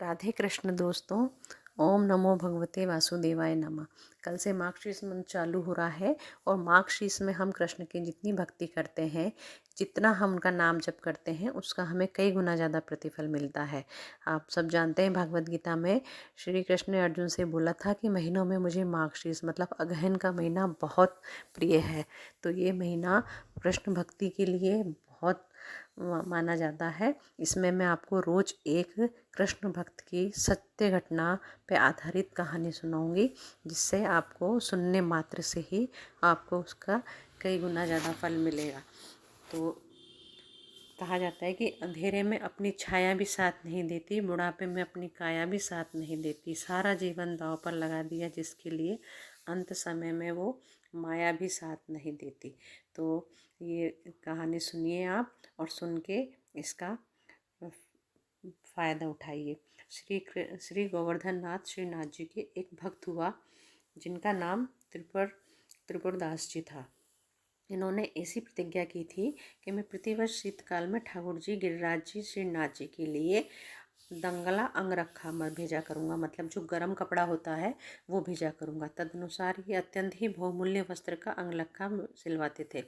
राधे कृष्ण दोस्तों। ओम नमो भगवते वासुदेवाय नमः। कल से मार्गशीर्ष मंथ चालू हो रहा है और मार्गशीर्ष में हम कृष्ण की जितनी भक्ति करते हैं, जितना हम उनका नाम जप करते हैं, उसका हमें कई गुना ज़्यादा प्रतिफल मिलता है। आप सब जानते हैं भागवत गीता में श्री कृष्ण ने अर्जुन से बोला था कि महीनों में मुझे मार्गशीर्ष मतलब अगहन का महीना बहुत प्रिय है। तो ये महीना कृष्ण भक्ति के लिए बहुत माना जाता है। इसमें मैं आपको रोज़ एक कृष्ण भक्त की सत्य घटना पे आधारित कहानी सुनाऊंगी, जिससे आपको सुनने मात्र से ही आपको उसका कई गुना ज़्यादा फल मिलेगा। तो कहा जाता है कि अंधेरे में अपनी छाया भी साथ नहीं देती, बुढ़ापे में अपनी काया भी साथ नहीं देती। सारा जीवन दांव पर लगा दिया जिसके लिए अंत समय में वो माया भी साथ नहीं देती। तो ये कहानी सुनिए आप और सुन के इसका फ़ायदा उठाइए। श्री गोवर्धन नाथ श्रीनाथ जी के एक भक्त हुआ जिनका नाम त्रिपुरदास जी था। इन्होंने ऐसी प्रतिज्ञा की थी कि मैं प्रतिवर्ष शीतकाल में ठाकुर जी गिरिराज जी श्रीनाथ जी के लिए दंगला अंगरखा मैं भेजा करूँगा, मतलब जो गर्म कपड़ा होता है वो भेजा करूँगा। तदनुसार ये अत्यंत ही बहुमूल्य वस्त्र का अंगरखा सिलवाते थे।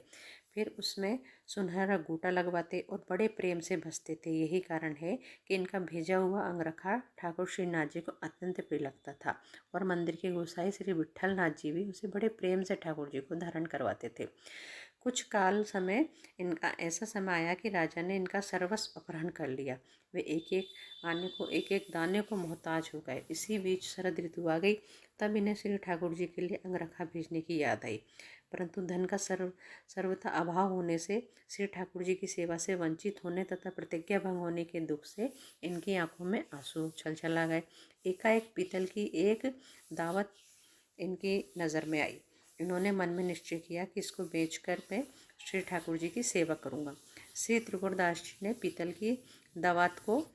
फिर उसमें सुनहरा गोटा लगवाते और बड़े प्रेम से भसते थे। यही कारण है कि इनका भेजा हुआ अंगरखा ठाकुर श्रीनाथ जी को अत्यंत प्रिय लगता था और मंदिर के गोसाई श्री विट्ठल नाथ जी भी उसे बड़े प्रेम से ठाकुर जी को धारण करवाते थे। कुछ काल समय इनका ऐसा समय आया कि राजा ने इनका सर्वस्व अपहरण कर लिया। वे एक एक दाने को मोहताज हो गए। इसी बीच शरद ऋतु आ गई। तब इन्हें श्री ठाकुर जी के लिए अंगरखा भेजने की याद आई, परंतु धन का सर्वथा अभाव होने से श्री ठाकुर जी की सेवा से वंचित होने तथा प्रतिज्ञा भंग होने के दुख से इनकी आंखों में आंसू छल छला गए। एकाएक पीतल की एक दावत इनकी नज़र में आई। इन्होंने मन में निश्चय किया कि इसको बेचकर मैं श्री ठाकुर जी की सेवा करूँगा। श्री त्रिपुरदास जी ने पीतल की दावत को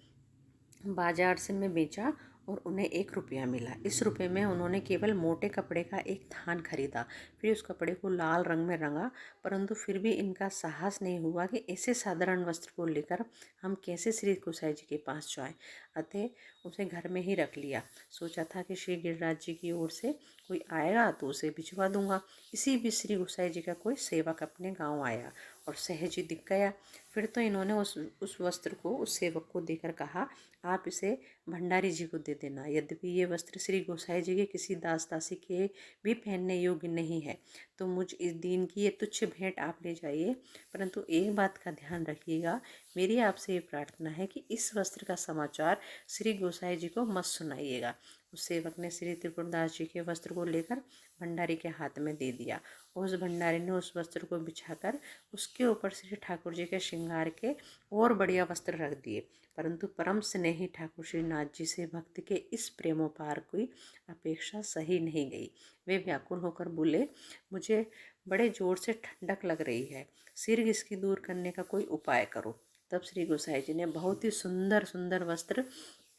बाजार से में बेचा और उन्हें 1 रुपया मिला। इस रुपये में उन्होंने केवल मोटे कपड़े का एक थान खरीदा। फिर उस कपड़े को लाल रंग में रंगा, परंतु फिर भी इनका साहस नहीं हुआ कि ऐसे साधारण वस्त्र को लेकर हम कैसे श्री गोसाई जी के पास जाएं। अतः उसे घर में ही रख लिया। सोचा था कि श्री गिरिराज जी की ओर से कोई आएगा तो उसे भिजवा दूंगा। इसी बीच श्री गोसाई जी का कोई सेवक अपने गाँव आया और सहज ही दिख गया। फिर तो इन्होंने उस वस्त्र को उस सेवक को देकर कहा, आप इसे भंडारी जी को दे देना। यद्यपि ये वस्त्र श्री गोसाई जी के किसी दास दासी के भी पहनने योग्य नहीं है, तो मुझ इस दीन की ये तुच्छ भेंट आप ले जाइए, परंतु एक बात का ध्यान रखिएगा। मेरी आपसे ये प्रार्थना है कि इस वस्त्र का समाचार श्री गोसाई जी को मत सुनाइएगा। उस सेवक ने श्री त्रिपुरदास जी के वस्त्र को लेकर भंडारी के हाथ में दे दिया। उस भंडारी ने उस वस्त्र को बिछाकर उसके ऊपर श्री ठाकुर जी के श्रृंगार के और बढ़िया वस्त्र रख दिए, परंतु परम स्नेही ठाकुर श्रीनाथ जी से भक्त के इस प्रेमोपार की अपेक्षा सही नहीं गई। वे व्याकुल होकर बोले, मुझे बड़े जोर से ठंडक लग रही है, सिर इसकी दूर करने का कोई उपाय करो। तब श्री गोसाई जी ने बहुत ही सुंदर सुंदर वस्त्र